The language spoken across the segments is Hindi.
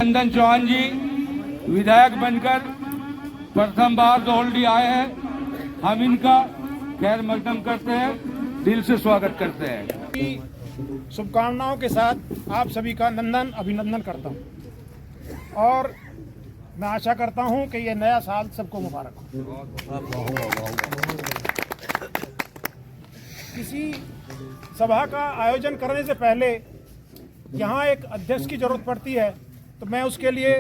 नंदन चौहान जी विधायक बनकर प्रथम बार धौलडी आए हैं। हम इनका खैर मकदम करते हैं, दिल से स्वागत करते हैं। शुभकामनाओं के साथ आप सभी का नंदन अभिनंदन करता हूं और मैं आशा करता हूं कि ये नया साल सबको मुबारक हो। किसी सभा का आयोजन करने से पहले यहाँ एक अध्यक्ष की जरूरत पड़ती है, तो मैं उसके लिए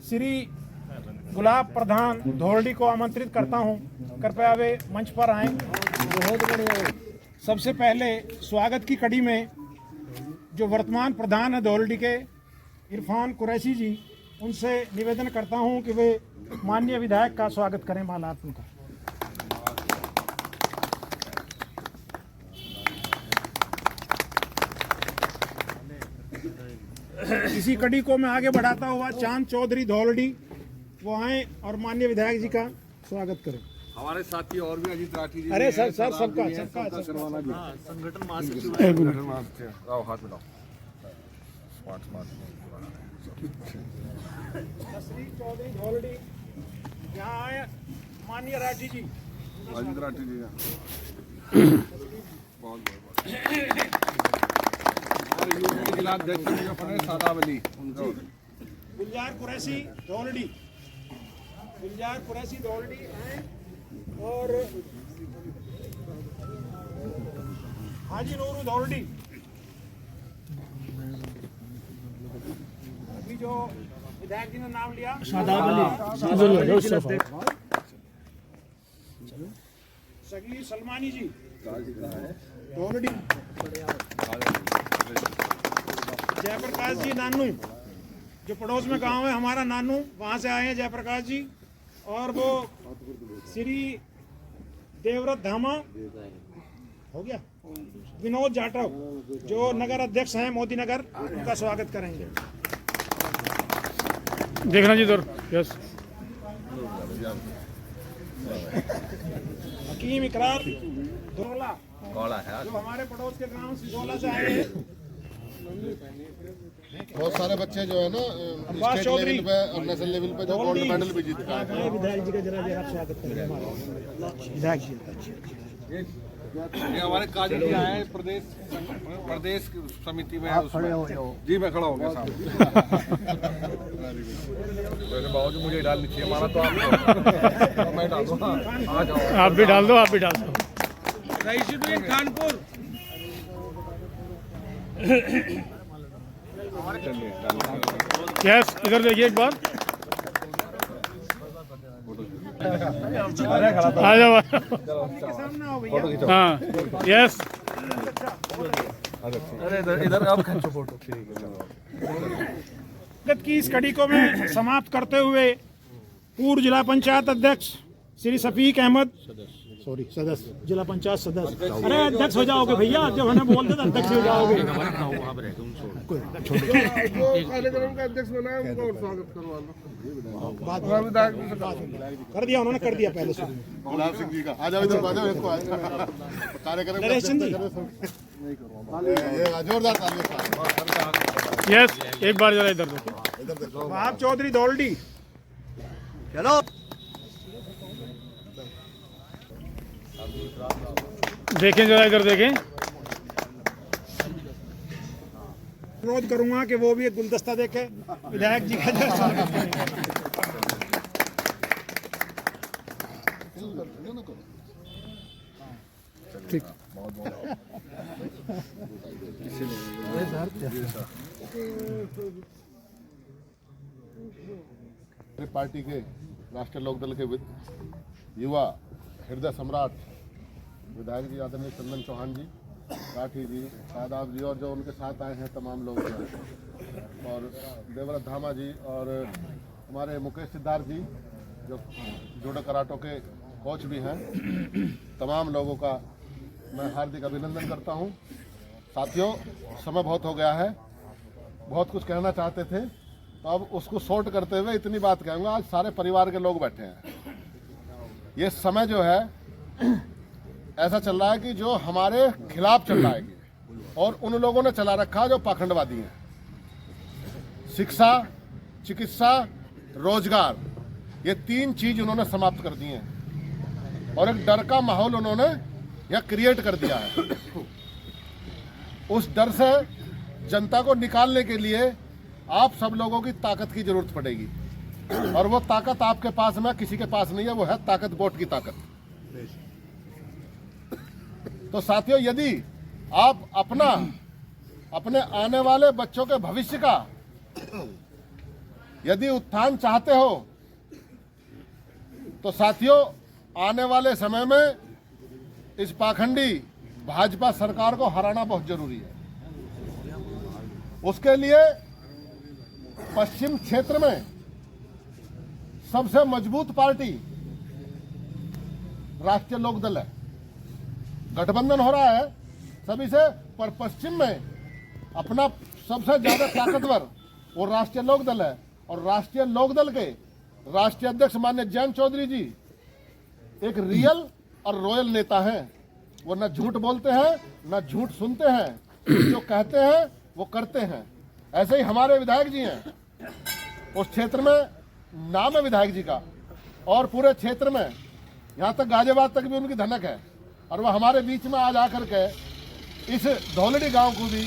श्री गुलाब प्रधान धौलडी को आमंत्रित करता हूं। कृपया वे मंच पर आएं। बहुत बढ़िया। सबसे पहले स्वागत की कड़ी में जो वर्तमान प्रधान है धौलडी के, इरफान कुरैशी जी, उनसे निवेदन करता हूं कि वे माननीय विधायक का स्वागत करें माल्यार्पण का। इसी कड़ी को मैं आगे बढ़ाता हुआ चांद चौधरी धौलडी वो आए और माननीय विधायक जी का स्वागत करें। हमारे साथी और भी अजीत राठी जी। अरे सर सबका संगठन महासचिव हाथ मिलाओ। श्री चौधरी धौलडी यहाँ आए, माननीय राठी जी। अजीत राठी जी बहुत हमारे यूपी के जिला अध्यक्ष सादावली उनको गुलजार कुरैशी धौलडी, गुलजार कुरैशी धौलडी आए और हाजी नूरू धौलडी। अभी जो विधायक जी ने नाम लिया सगली सलमानी जी धौलडी, जयप्रकाश जी नानू, जो पड़ोस में गांव है हमारा नानू, वहां से आए हैं जयप्रकाश जी। और वो श्री देवव्रत धामा हो गया, विनोद जाटव जो नगर अध्यक्ष हैं मोदी नगर, उनका स्वागत करेंगे। देखना जी इधर। यस। हकीम इकरार धोला जो हमारे पड़ोस के गांव सिसोला से आए हैं। बहुत सारे बच्चे जो है ना स्टेट लेवल पे और नेशनल लेवल पे जो गोल्ड मेडल भी जीत गए हैं। विधायक जी का जरा आप स्वागत करेंगे विधायक जी। ये हमारे काजी जी आए हैं प्रदेश समिति में। जी मैं खड़ा हो गया साहब। बाबू मुझे डालनी चाहिए, हमारा तो आप मैं डाल दूँ। आप भी डाल दो, आप भी डाल दो। रईसुद्दीन खानपुर यस, इधर देखिए एक बार। आ जाओ। हाँ यस। अरे इधर आप खींचो फोटो। की इस कड़ी को मैं समाप्त करते हुए पूर्व जिला पंचायत अध्यक्ष श्री शफीक अहमद, सॉरी सदस्य, जिला पंचायत सदस्य। अरे अध्यक्ष हो जाओगे भैया, जब हमें बोलते तो अध्यक्ष हो जाओगे। कार्यक्रम का अध्यक्ष बनाया उनको स्वागत करवा लो। कर दिया उन्होंने, कर दिया पहले से। गुलाब सिंह जी का आ जाओ, इधर आ जाओ, इसको कार्यक्रम जोरदार तालियां। यस, एक बार जरा इधर देखो। वहाब चौधरी धौलडी, चलो देखें जरा इधर देखें। अनुरोध करूंगा कि वो भी एक गुलदस्ता देखे विधायक जी का। ठीक। पार्टी के राष्ट्रीय लोकदल के युवा हृदय सम्राट विधायक जी आदरणीय चंदन चौहान जी, राठी जी, शादाब जी और जो उनके साथ आए हैं तमाम लोग, और देवव्रत धामा जी और हमारे मुकेश सिद्धार्थ जी जो जूडो कराटो के कोच भी हैं, तमाम लोगों का मैं हार्दिक अभिनंदन करता हूं। साथियों, समय बहुत हो गया है, बहुत कुछ कहना चाहते थे तो अब उसको शॉर्ट करते हुए इतनी बात कहूँगा। आज सारे परिवार के लोग बैठे हैं। ये समय जो है ऐसा चल रहा है कि जो हमारे खिलाफ चल रहा है और उन लोगों ने चला रखा जो पाखंडवादी हैं। शिक्षा चिकित्सा, रोजगार, ये 3 चीज उन्होंने समाप्त कर दी हैं और एक डर का माहौल उन्होंने यह क्रिएट कर दिया है। उस डर से जनता को निकालने के लिए आप सब लोगों की ताकत की जरूरत पड़ेगी और वो ताकत आपके पास में किसी के पास नहीं है, वो है ताकत वोट की ताकत। तो साथियों, यदि आप अपने आने वाले बच्चों के भविष्य का यदि उत्थान चाहते हो तो साथियों, आने वाले समय में इस पाखंडी भाजपा सरकार को हराना बहुत जरूरी है। उसके लिए पश्चिम क्षेत्र में सबसे मजबूत पार्टी राष्ट्रीय लोकदल है। गठबंधन हो रहा है सभी से, पर पश्चिम में अपना सबसे ज्यादा ताकतवर वो राष्ट्रीय लोकदल है और राष्ट्रीय लोकदल के राष्ट्रीय अध्यक्ष माननीय जयंत चौधरी जी एक रियल और रॉयल नेता हैं। वो न झूठ बोलते हैं न झूठ सुनते हैं, जो कहते हैं वो करते हैं। ऐसे ही हमारे विधायक जी हैं, उस क्षेत्र में नाम है विधायक जी का और पूरे क्षेत्र में यहाँ तक गाजियाबाद तक भी उनकी धनक है और वह हमारे बीच में आज आकर के इस धौलड़ी गांव को भी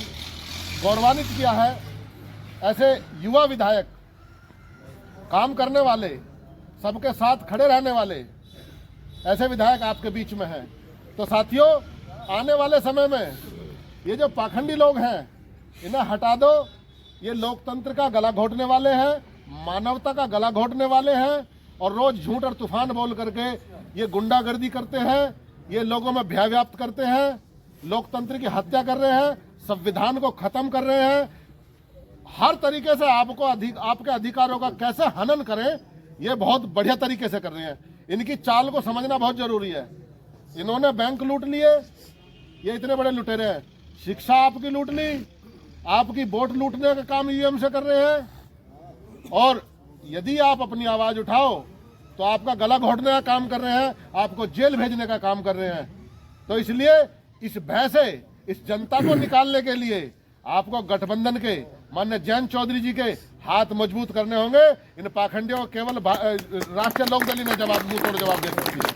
गौरवान्वित किया है। ऐसे युवा विधायक, काम करने वाले, सबके साथ खड़े रहने वाले ऐसे विधायक आपके बीच में हैं। तो साथियों, आने वाले समय में ये जो पाखंडी लोग हैं इन्हें हटा दो। ये लोकतंत्र का गला घोटने वाले हैं, मानवता का गला घोटने वाले हैं और रोज झूठ और तूफान बोल करके ये गुंडागर्दी करते हैं, ये लोगों में भय व्याप्त करते हैं, लोकतंत्र की हत्या कर रहे हैं, संविधान को खत्म कर रहे हैं। हर तरीके से आपके अधिकारों का कैसे हनन करें, ये बहुत बढ़िया तरीके से कर रहे हैं। इनकी चाल को समझना बहुत जरूरी है। इन्होंने बैंक लूट लिए, ये इतने बड़े लुटेरे हैं। शिक्षा आपकी लूट ली, आपकी वोट लूटने का काम ईवीएम से कर रहे हैं और यदि आप अपनी आवाज उठाओ तो आपका गला घोटने का काम कर रहे हैं, आपको जेल भेजने का काम कर रहे हैं। तो इसलिए इस भय से इस जनता को निकालने के लिए आपको गठबंधन के माननीय जयंत चौधरी जी के हाथ मजबूत करने होंगे। इन पाखंडियों को केवल राष्ट्रीय लोकदल ने मुंह तोड़ जवाब दे सकती है।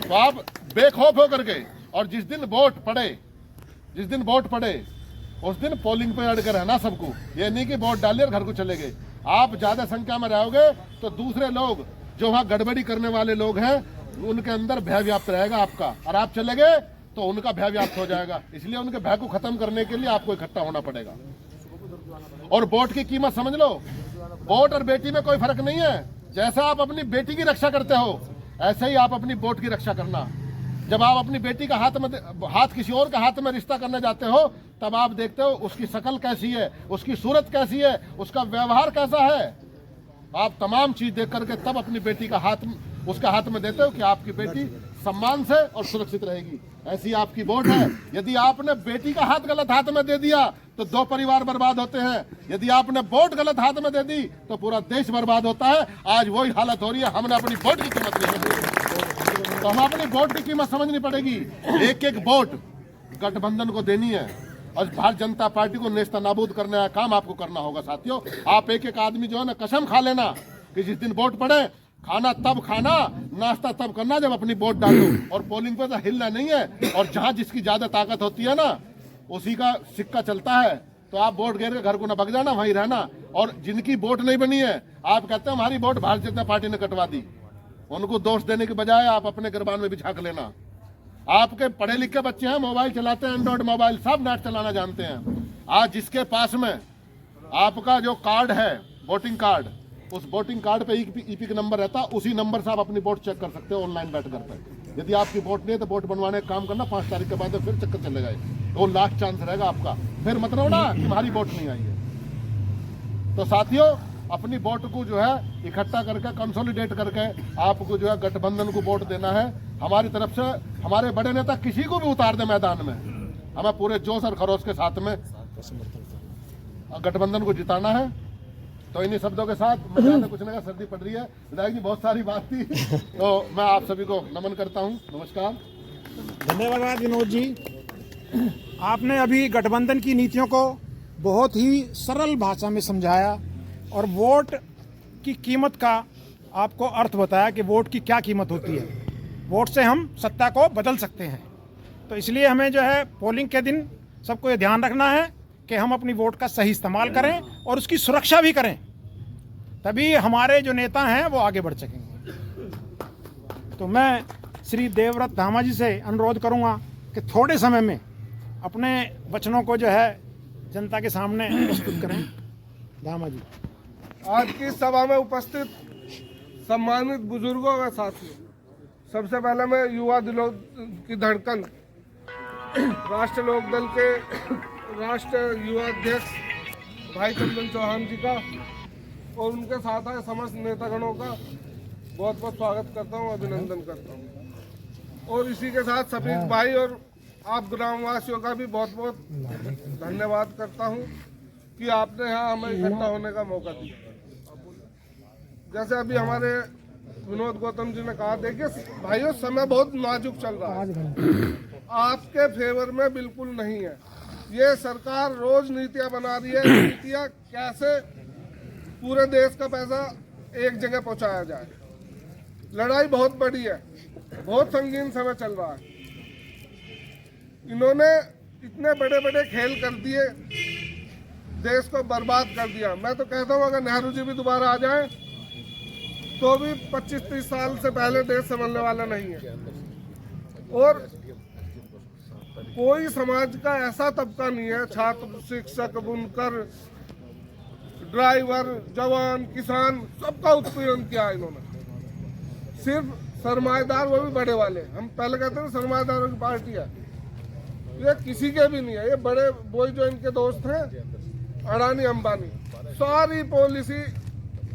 तो आप बेखौफ होकर के और जिस दिन वोट पड़े उस दिन पोलिंग पे अड़ कर रहना सबको। ये नहीं कि वोट डालिए और घर को चले गए। आप ज्यादा संख्या में रहोगे तो दूसरे लोग जो वहां गड़बड़ी करने वाले लोग हैं उनके अंदर भय व्याप्त रहेगा आपका, और आप चले गए तो उनका भय व्याप्त हो जाएगा। इसलिए उनके भय को खत्म करने के लिए आपको इकट्ठा होना पड़ेगा। और वोट की कीमत समझ लो, वोट और बेटी में कोई फर्क नहीं है। जैसा आप अपनी बेटी की रक्षा करते हो ऐसे ही आप अपनी वोट की रक्षा करना। जब आप अपनी बेटी का हाथ किसी और के हाथ में रिश्ता करने जाते हो तब आप देखते हो उसकी शक्ल कैसी है, उसकी सूरत कैसी है, उसका व्यवहार कैसा है। आप तमाम चीज देख करके तब अपनी बेटी का हाथ उसके हाथ में देते हो कि आपकी बेटी सम्मान से और सुरक्षित रहेगी। ऐसी आपकी वोट है। यदि आपने बेटी का हाथ गलत हाथ में दे दिया तो 2 परिवार बर्बाद होते हैं। यदि आपने वोट गलत हाथ में दे दी तो पूरा देश बर्बाद होता है। आज वही हालत हो रही है। हमने अपनी वोट की कीमत नहीं समझी, तो हमें अपनी वोट की कीमत समझनी पड़ेगी। एक एक वोट गठबंधन को देनी है और भारतीय जनता पार्टी को नेस्ता नाबूद करने का काम आपको करना होगा। साथियों, आप एक एक आदमी जो है ना कसम खा लेना कि जिस दिन वोट पड़े खाना तब खाना, नाश्ता तब करना जब अपनी वोट डालो, और पोलिंग पे तो हिलना नहीं है। और जहां जिसकी ज्यादा ताकत होती है ना उसी का सिक्का चलता है। तो आप वोट गिर के घर को ना भग जाना, वहीं रहना। और जिनकी वोट नहीं बनी है आप कहते हैं हमारी वोट भारतीय जनता पार्टी ने कटवा दी, उनको दोष देने के बजाय आप अपने गिरबान में भी झांक लेना। आपके पढ़े लिखे बच्चे हैं, मोबाइल चलाते हैं, एंड्रॉइड मोबाइल, सब नेट चलाना जानते हैं। आज जिसके पास में आपका जो कार्ड है वोटिंग कार्ड, उस वोटिंग कार्ड पे ईपिक नंबर रहता, उसी नंबर से आप अपनी वोट चेक कर सकते हो ऑनलाइन बैठ कर। यदि आपकी वोट नहीं है तो वोट बनवाने का काम करना, 5 तारीख के बाद फिर चक्कर चले जाए, वो लास्ट चांस रहेगा आपका। फिर मत रो ना कि हमारी वोट नहीं आई है। तो साथियों, अपनी वोट को जो है इकट्ठा करके कंसोलिडेट करके आपको जो है गठबंधन को वोट देना है। हमारी तरफ से हमारे बड़े नेता किसी को भी उतार दे मैदान में, हमें पूरे जोश और खरोश के साथ में गठबंधन को जिताना है। तो इन्हीं शब्दों के साथ मुझे कुछ नहीं, सर्दी पड़ रही है। विधायक जी बहुत सारी बात थी, तो मैं आप सभी को नमन करता हूँ। नमस्कार, धन्यवाद विनोद जी। आपने अभी गठबंधन की नीतियों को बहुत ही सरल भाषा में समझाया और वोट की कीमत का आपको अर्थ बताया कि वोट की क्या कीमत होती है। वोट से हम सत्ता को बदल सकते हैं। तो इसलिए हमें जो है पोलिंग के दिन सबको ये ध्यान रखना है कि हम अपनी वोट का सही इस्तेमाल करें और उसकी सुरक्षा भी करें, तभी हमारे जो नेता हैं वो आगे बढ़ सकेंगे। तो मैं श्री देवव्रत धामा जी से अनुरोध करूंगा कि थोड़े समय में अपने वचनों को जो है जनता के सामने प्रस्तुत करें। धामा जी। आज की सभा में उपस्थित सम्मानित बुजुर्गों व साथियों, सबसे पहले मैं युवा दिलों की धड़कन राष्ट्रीय लोकदल के राष्ट्रीय युवा अध्यक्ष भाई चंदन चौहान जी का और उनके साथ आए समस्त नेतागणों का बहुत बहुत स्वागत करता हूं, अभिनंदन करता हूं। और इसी के साथ सफीक भाई और आप ग्रामवासियों का भी बहुत बहुत धन्यवाद करता हूं कि आपने यहाँ हमें इकट्ठा होने का मौका दिया। जैसे अभी हमारे विनोद गौतम जी ने कहा, देखिए भाइयों समय बहुत नाजुक चल रहा है, आपके फेवर में बिल्कुल नहीं है। ये सरकार रोज नीतियां बना रही है, नीतियां कैसे पूरे देश का पैसा एक जगह पहुंचाया जाए। लड़ाई बहुत बड़ी है, बहुत संगीन समय चल रहा है। इन्होंने इतने बड़े बड़े खेल कर दिए, देश को बर्बाद कर दिया। मैं तो कहता हूँ अगर नेहरू जी भी दोबारा आ जाएं तो भी 25-30 साल से पहले देश संभलने वाला नहीं है। और कोई समाज का ऐसा तबका नहीं है, छात्र, शिक्षक, बुनकर, ड्राइवर, जवान, किसान, सबका उत्पीड़न किया इन्होंने। सिर्फ सरमाएदार, वो भी बड़े वाले, हम पहले कहते हैं सरमाएदारों की पार्टी है, ये किसी के भी नहीं है। ये बड़े वही जो इनके दोस्त हैं अडानी अंबानी, सारी पॉलिसी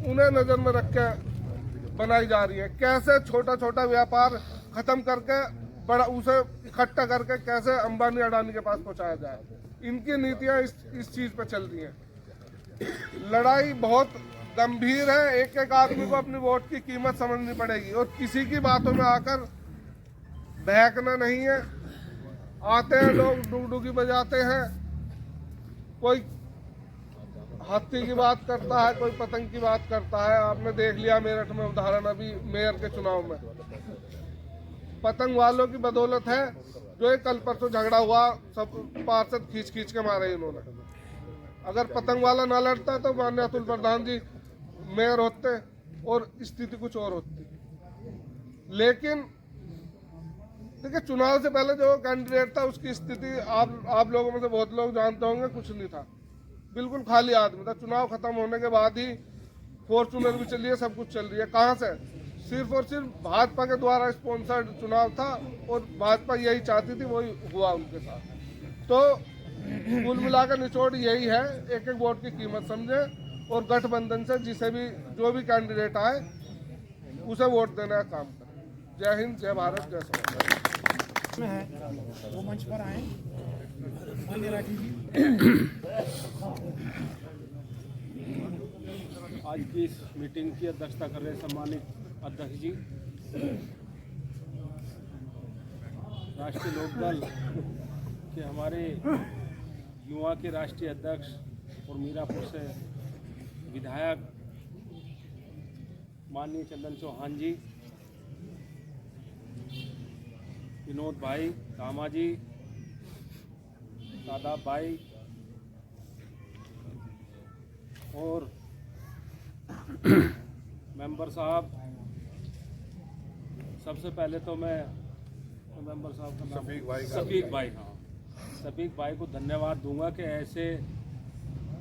उन्हें नजर में रख के बनाई जा रही है। कैसे छोटा छोटा व्यापार खत्म करके बड़ा उसे इकट्ठा करके कैसे अंबानी अडानी के पास पहुंचाया जाए, इनकी नीतियां इस चीज पे चल रही हैं। लड़ाई बहुत गंभीर है, एक एक आदमी को अपनी वोट की कीमत समझनी पड़ेगी और किसी की बातों में आकर बहकना नहीं है। आते हैं लोग डुगडुगी बजाते हैं, कोई हाथी की बात करता है, कोई पतंग की बात करता है। आपने देख लिया मेरठ में उदाहरण अभी मेयर के चुनाव में, पतंग वालों की बदौलत है जो एक कल परसों झगड़ा हुआ, सब पार्षद खींच खींच के मारे इन्होंने। अगर पतंग वाला ना लड़ता तो माननीय अतुल प्रधान जी मेयर होते और स्थिति कुछ और होती। लेकिन देखिए चुनाव से पहले जो कैंडिडेट था उसकी स्थिति आप लोगों में से बहुत लोग जानते होंगे, कुछ नहीं था, बिल्कुल खाली आदमी था। चुनाव खत्म होने के बाद ही फॉर्चूनर भी चल रही है, सब कुछ चल रही है। कहाँ से? सिर्फ और सिर्फ भाजपा के द्वारा स्पॉन्सर्ड चुनाव था और भाजपा यही चाहती थी, वही हुआ उनके साथ। तो कुल मिलाकर निचोड़ यही है, एक एक वोट की कीमत समझे और गठबंधन से जिसे भी जो भी कैंडिडेट आए उसे वोट देने का काम करें। जय हिंद, जय भारत, जय संविधान। में है वो मंच पर आए माननीय राठी जी। आज की इस मीटिंग की अध्यक्षता कर रहे सम्मानित अध्यक्ष जी, राष्ट्रीय लोकदल के हमारे युवा के राष्ट्रीय अध्यक्ष और मीरापुर से विधायक माननीय चंदन चौहान जी, विनोद भाई, धामा जी, दादा भाई और मेंबर साहब। सबसे पहले तो मैं मेंबर साहब का नाम सफीक भाई, हाँ सफीक भाई को धन्यवाद दूंगा कि ऐसे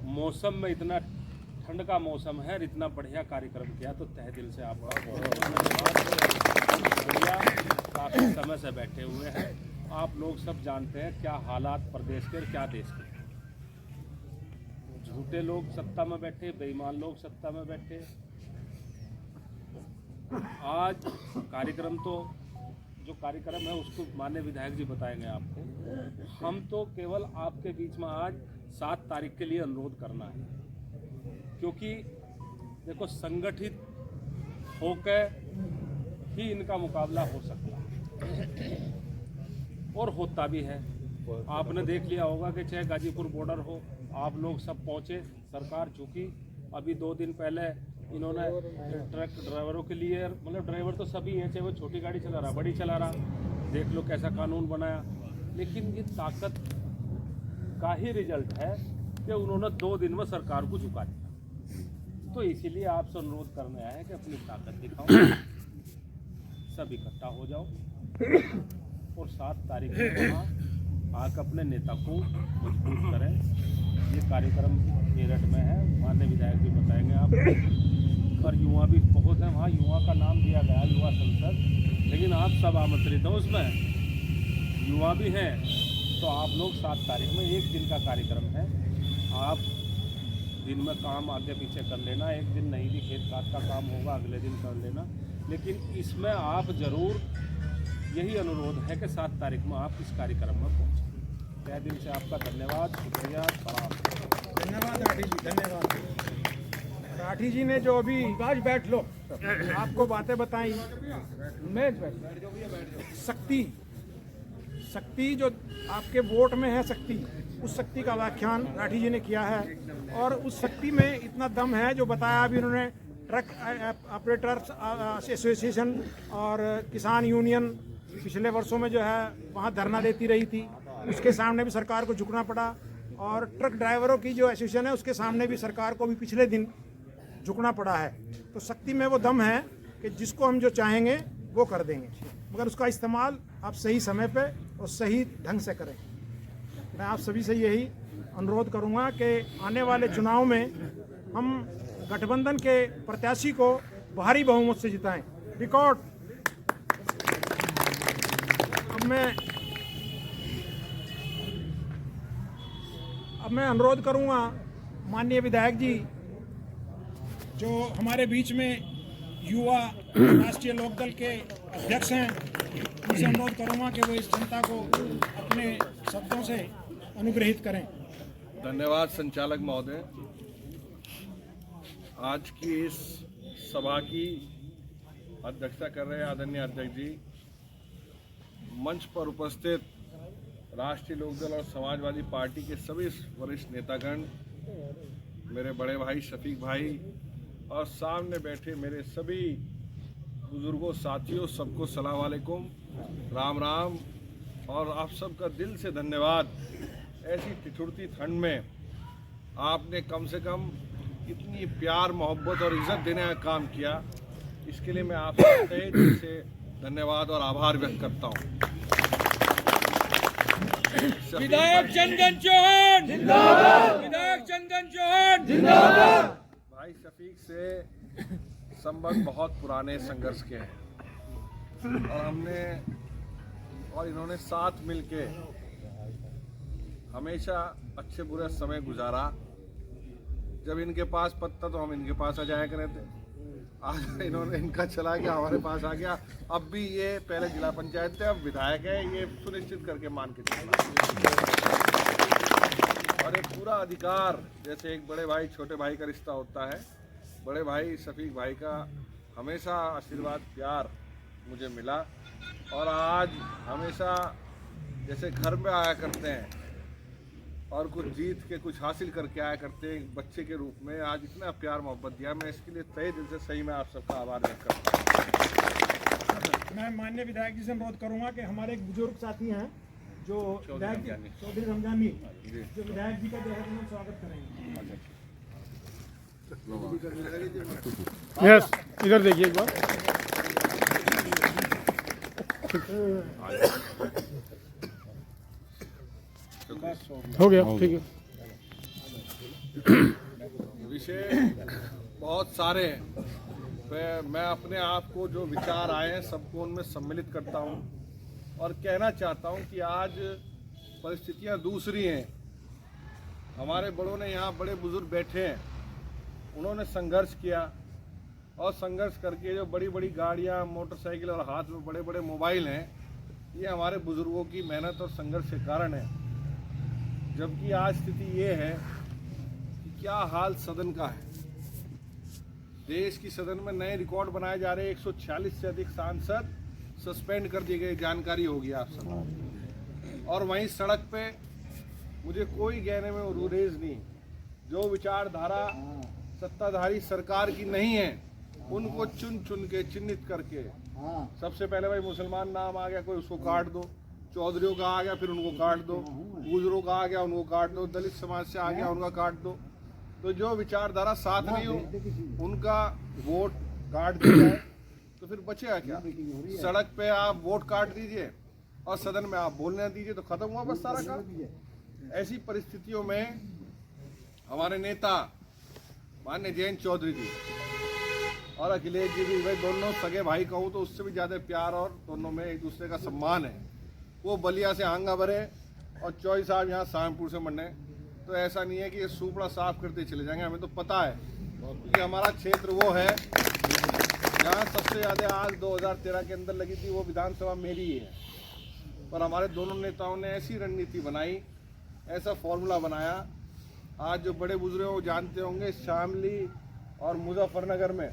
मौसम में, इतना ठंड का मौसम है, इतना बढ़िया कार्यक्रम किया, तो तहे दिल से आपका बहुत धन्यवाद। काफ़ी समय से बैठे हुए हैं, आप लोग सब जानते हैं क्या हालात प्रदेश के और क्या देश के। झूठे लोग सत्ता में बैठे, बेईमान लोग सत्ता में बैठे। आज कार्यक्रम तो जो कार्यक्रम है उसको माननीय विधायक जी बताएंगे आपको। हम तो केवल आपके बीच में आज 7 तारीख के लिए अनुरोध करना है, क्योंकि देखो संगठित होकर ही इनका मुकाबला हो सकता है और होता भी है। आपने देख लिया होगा कि चाहे गाजीपुर बॉर्डर हो, आप लोग सब पहुँचे, सरकार झुकी, अभी 2 दिन पहले इन्होंने ट्रक ड्राइवरों के लिए, मतलब ड्राइवर तो सभी हैं, चाहे वो छोटी गाड़ी चला रहा बड़ी चला रहा, देख लो कैसा कानून बनाया। लेकिन ये ताकत का ही रिजल्ट है कि उन्होंने 2 दिन में सरकार को झुका दिया। तो इसीलिए आपसे अनुरोध करने आए हैं कि अपनी ताकत दिखाओ, सब इकट्ठा हो जाओ और 7 तारीख को वहाँ आकर अपने नेता को मजबूत करें। ये कार्यक्रम मेरठ में है, माननीय विधायक जी बताएंगे आप, और युवा भी बहुत है वहाँ, युवा का नाम दिया गया युवा संसद, लेकिन आप सब आमंत्रित हो उसमें, युवा भी हैं। तो आप लोग 7 तारीख में 1 दिन का कार्यक्रम है, आप दिन में काम आगे पीछे कर लेना, एक दिन नहीं भी खेत खाद का काम होगा अगले दिन कर लेना, लेकिन इसमें आप जरूर, यही अनुरोध है कि 7 तारीख में आप इस कार्यक्रम में पहुँचें। तहे दिल से आपका धन्यवाद, शुक्रिया, सलाम। धन्यवाद राठी जी, धन्यवाद। राठी जी ने जो अभी आज बैठ लो आपको बातें बताई, मैं शक्ति जो आपके वोट में है, शक्ति, उस शक्ति का व्याख्यान राठी जी ने किया है। और उस शक्ति में इतना दम है जो बताया अभी उन्होंने, ट्रक ऑपरेटर्स एसोसिएशन और किसान यूनियन पिछले वर्षों में जो है वहाँ धरना देती रही थी, उसके सामने भी सरकार को झुकना पड़ा। और ट्रक ड्राइवरों की जो एसोसिएशन है उसके सामने भी सरकार को भी पिछले दिन झुकना पड़ा है। तो शक्ति में वो दम है कि जिसको हम जो चाहेंगे वो कर देंगे, मगर उसका इस्तेमाल आप सही समय पे और सही ढंग से करें। मैं आप सभी से यही अनुरोध करूंगा कि आने वाले चुनाव में हम गठबंधन के प्रत्याशी को भारी बहुमत से जिताएं, रिकॉर्ड। अब मैं अनुरोध करूंगा माननीय विधायक जी जो हमारे बीच में युवा राष्ट्रीय लोकदल के अध्यक्ष हैं, उनसे अनुरोध करूंगा कि वो इस जनता को अपने शब्दों से अनुग्रहित करें। धन्यवाद संचालक महोदय। आज की इस सभा की अध्यक्षता कर रहे आदरणीय अध्यक्ष जी, मंच पर उपस्थित राष्ट्रीय लोकदल और समाजवादी पार्टी के सभी वरिष्ठ नेतागण, मेरे बड़े भाई शफीक भाई और सामने बैठे मेरे सभी बुजुर्गों, साथियों, सबको सलाम वालेकुम, राम राम। और आप सबका दिल से धन्यवाद। ऐसी ठिठुरती ठंड में आपने कम से कम इतनी प्यार, मोहब्बत और इज्जत देने का काम किया, इसके लिए मैं आपसे तहे दिल से धन्यवाद और आभार व्यक्त करता हूँ। विधायक चंदन चौहान जिंदाबाद, विधायक चंदन चौहान जिंदाबाद। भाई शफीक से संबंध बहुत पुराने संघर्ष के हैं और इन्होंने साथ मिलके हमेशा अच्छे बुरे समय गुजारा। जब इनके पास पत्ता तो हम इनके पास आ जाया करते थे, आज इन्होंने इनका चला गया, हमारे पास आ गया। अब भी ये पहले जिला पंचायत थे, अब विधायक है, ये सुनिश्चित करके मान के चलना। और एक पूरा अधिकार, जैसे एक बड़े भाई छोटे भाई का रिश्ता होता है, बड़े भाई शफीक भाई का हमेशा आशीर्वाद, प्यार मुझे मिला। और आज हमेशा जैसे घर में आया करते हैं और कुछ जीत के कुछ हासिल करके आया करते हैं, एक बच्चे के रूप में आज इतना प्यार मोहब्बत दिया, मैं इसके लिए तहे दिल से सही में आप सबका आभार व्यक्त करता हूँ। मैं माननीय विधायक जी से अनुरोध करूंगा कि हमारे एक बुजुर्ग साथी हैं जो चौधरी रमजानी, जो विधायक जी का जो है हम स्वागत करेंगे। यस, इधर देखिए एक बार। हो गया, ठीक है। विषय बहुत सारे हैं, मैं अपने आप को जो विचार आए हैं सबको उनमें सम्मिलित करता हूं और कहना चाहता हूं कि आज परिस्थितियां दूसरी हैं। हमारे बड़ों ने यहाँ बड़े बुजुर्ग बैठे हैं, उन्होंने संघर्ष किया और संघर्ष करके जो बड़ी बड़ी गाड़ियाँ, मोटरसाइकिल और हाथ में बड़े बड़े मोबाइल हैं, ये हमारे बुजुर्गों की मेहनत और संघर्ष के कारण है। जबकि आज स्थिति ये है कि क्या हाल सदन का है। देश की सदन में नए रिकॉर्ड बनाए जा रहे हैं, 146 से अधिक सांसद सस्पेंड कर दिए गए, जानकारी होगी आप सब। और वहीं सड़क पे मुझे कोई कहने में गुरेज नहीं, जो विचारधारा सत्ताधारी सरकार की नहीं है, उनको चुन चुन के चिन्हित करके, सबसे पहले भाई मुसलमान नाम आ गया कोई उसको काट दो, चौधरियों का आ गया फिर उनको काट दो, गुजरों का आ गया उनको काट दो, दलित समाज से आ गया उनका काट दो। तो जो विचारधारा साथ नहीं हो उनका वोट काट दिया जाए तो फिर बचेगा क्या? सड़क पे आप वोट काट दीजिए और सदन में आप बोलने दीजिए तो खत्म हुआ बस सारा काम। ऐसी परिस्थितियों में हमारे नेता माननीय जयंत चौधरी जी और अखिलेश जी भी, भाई दोनों सगे भाई कहूँ तो उससे भी ज़्यादा प्यार और दोनों में एक दूसरे का सम्मान है। वो बलिया से आंगा भरे और चौधरी साहब यहाँ सामपुर से मंडे, तो ऐसा नहीं है कि ये सुपड़ा साफ करते चले जाएंगे। हमें तो पता है कि हमारा क्षेत्र वो है जहाँ सबसे ज़्यादा आग 2013 के अंदर लगी थी, वो विधानसभा मेरी ही है। पर हमारे दोनों नेताओं ने ऐसी रणनीति बनाई, ऐसा फॉर्मूला बनाया। आज जो बड़े बुजुर्ग वो जानते होंगे, शामली और मुजफ्फरनगर में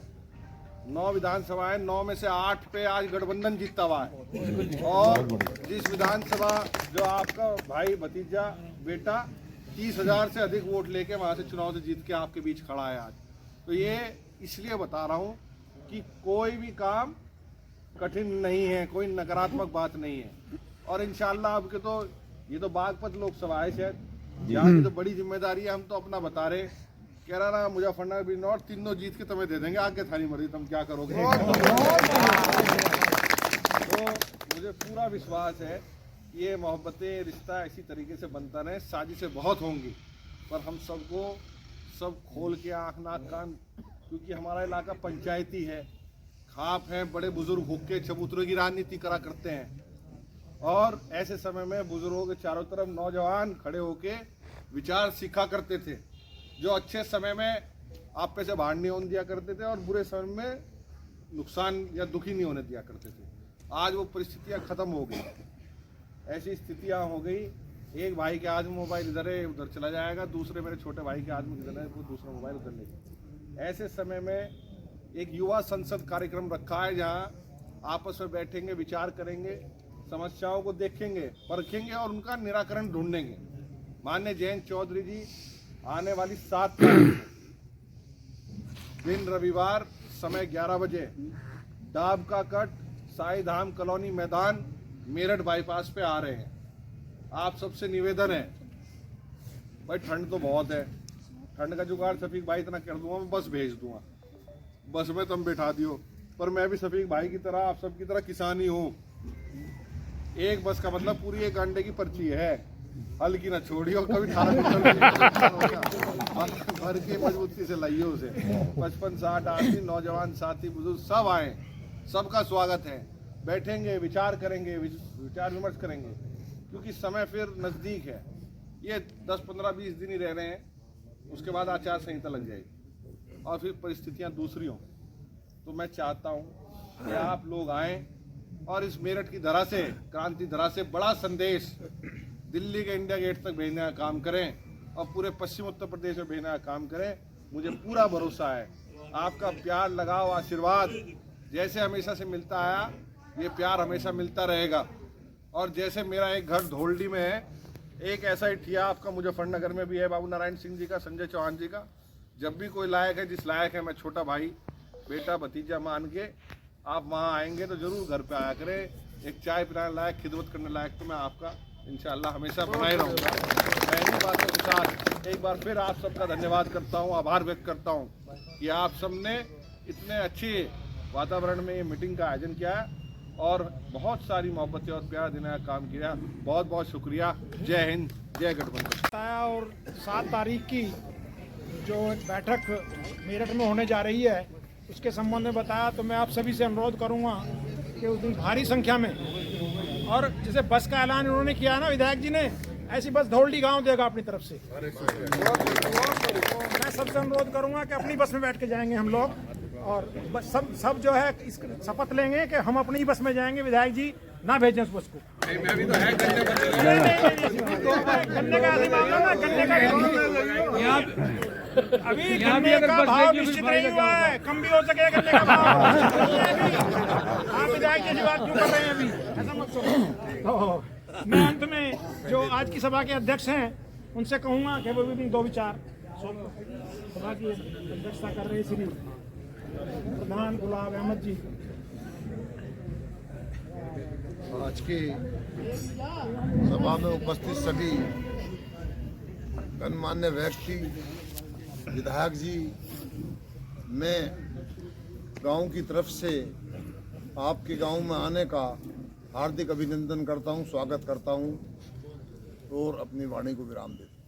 9 विधानसभाएं, 9 में से 8 पे आज गठबंधन जीतता हुआ है। और जिस विधानसभा जो आपका भाई भतीजा बेटा 30,000 से अधिक वोट लेके वहां से चुनाव से जीत के आपके बीच खड़ा है आज। तो ये इसलिए बता रहा हूँ कि कोई भी काम कठिन नहीं है, कोई नकारात्मक बात नहीं है। और इंशाल्लाह अब के तो ये तो बागपत लोकसभा है शायद, यहाँ की तो बड़ी जिम्मेदारी है। हम तो अपना बता रहे, कह रहा ना मुजफ्फरनगर भी नॉर्थ तीनों जीत के तुम्हें दे देंगे, आगे थारी मर्जी तुम क्या करोगे। तो मुझे पूरा विश्वास है ये मोहब्बतें रिश्ता इसी तरीके से बनता रहे। साजिशें बहुत होंगी पर हम सबको सब खोल के आँख नाक कान, क्योंकि हमारा इलाका पंचायती है, खाप हैं, बड़े बुजुर्ग हुक्के चबूतरों की राजनीति करा करते हैं। और ऐसे समय में बुजुर्गों के चारों तरफ नौजवान खड़े होके विचार सीखा करते थे, जो अच्छे समय में आप पे से बाहर नहीं होने दिया करते थे और बुरे समय में नुकसान या दुखी नहीं होने दिया करते थे। आज वो परिस्थितियाँ खत्म हो गई, ऐसी स्थितियाँ हो गई। एक भाई के हाथ में मोबाइल इधर है उधर चला जाएगा, दूसरे मेरे छोटे भाई के हाथ में इधर है वो दूसरा मोबाइल उधर लेगा। ऐसे समय में एक युवा संसद कार्यक्रम रखा है जहाँ आपस में बैठेंगे, विचार करेंगे, समस्याओं को देखेंगे, परखेंगे और उनका निराकरण ढूंढेंगे। माननीय जयंत चौधरी जी आने वाली 7 तारीख दिन रविवार समय 11 बजे डाब का कट साई धाम कॉलोनी मैदान मेरठ बाईपास पे आ रहे हैं। आप सबसे निवेदन है, भाई ठंड तो बहुत है, ठंड का जुगाड़ शफीक भाई इतना कर दूंगा, मैं बस भेज दूंगा, बस में तुम बैठा दियो। पर मैं भी शफीक भाई की तरह आप सबकी तरह किसान ही हूँ। एक बस का मतलब पूरी एक अंडे की पर्ची है, हल्की ना छोड़ियो, कभी 18 भर के मजबूती से लाइए उसे। 55-60 आदमी, नौजवान साथी बुजुर्ग सब आए, सबका स्वागत है। बैठेंगे, विचार करेंगे, विचार विमर्श करेंगे, क्योंकि समय फिर नज़दीक है। ये 10, 15, 20 दिन ही रह रहे हैं, उसके बाद आचार संहिता लग जाएगी और फिर परिस्थितियां दूसरी हों। तो मैं चाहता हूं कि आप लोग आएँ और इस मेरठ की धरा से, क्रांति धरा से बड़ा संदेश दिल्ली के इंडिया गेट तक भेजने का काम करें और पूरे पश्चिम उत्तर प्रदेश में भेजने का काम करें। मुझे पूरा भरोसा है आपका प्यार, लगाव, आशीर्वाद जैसे हमेशा से मिलता आया, ये प्यार हमेशा मिलता रहेगा। और जैसे मेरा एक घर धोलडी में है, एक ऐसा ही ठिया आपका मुजफ्फरनगर में भी है, बाबू नारायण सिंह जी का, संजय चौहान जी का। जब भी कोई लायक है, जिस लायक है, मैं छोटा भाई, बेटा, भतीजा मान के आप वहाँ आएंगे तो जरूर घर पे आया करें। एक चाय पिलाने लायक, खिदमत करने लायक तो मैं आपका इंशाअल्लाह हमेशा बनाए रहूँगा। मैं इन्हीं बातों के साथ एक बार फिर आप सबका धन्यवाद करता हूँ, आभार व्यक्त करता हूँ कि आप सबने इतने अच्छे वातावरण में ये मीटिंग का आयोजन किया है और बहुत सारी मोहब्बतें और प्यार देने का काम किया। बहुत बहुत शुक्रिया। जय हिंद, जय गठबंधन। और 7 तारीख की जो बैठक मेरठ में होने जा रही है उसके संबंध में बताया, तो मैं आप सभी से अनुरोध करूंगा कि उस दिन भारी संख्या में, और जैसे बस का ऐलान उन्होंने किया ना विधायक जी ने, ऐसी बस धौलडी गांव देगा अपनी तरफ से। मैं सबसे अनुरोध करूंगा कि अपनी बस में बैठ के जाएंगे हम लोग, और बस सब जो है इस शपथ लेंगे कि हम अपनी बस में जाएंगे, विधायक जी ना भेजें उस बस को। गन्ने का मामला ना, गन्ने का अभी गन्ने का भाव निश्चित नहीं हुआ है, कम भी हो सके गन्ने का भाव। आप विधायक जी बात क्यों कर रहे हैं अभी, ऐसा मत सोचो। तो मैं अंत में जो आज की सभा के अध्यक्ष हैं उनसे कहूँगा कि वो भी 2 विचार सभा की अध्यक्षता कर रहे श्री प्रधान गुलाब अहमद जी, आज की सभा में उपस्थित सभी गणमान्य व्यक्ति, विधायक जी, मैं गांव की तरफ से आपके गांव में आने का हार्दिक अभिनंदन करता हूं, स्वागत करता हूं और अपनी वाणी को विराम देता हूं।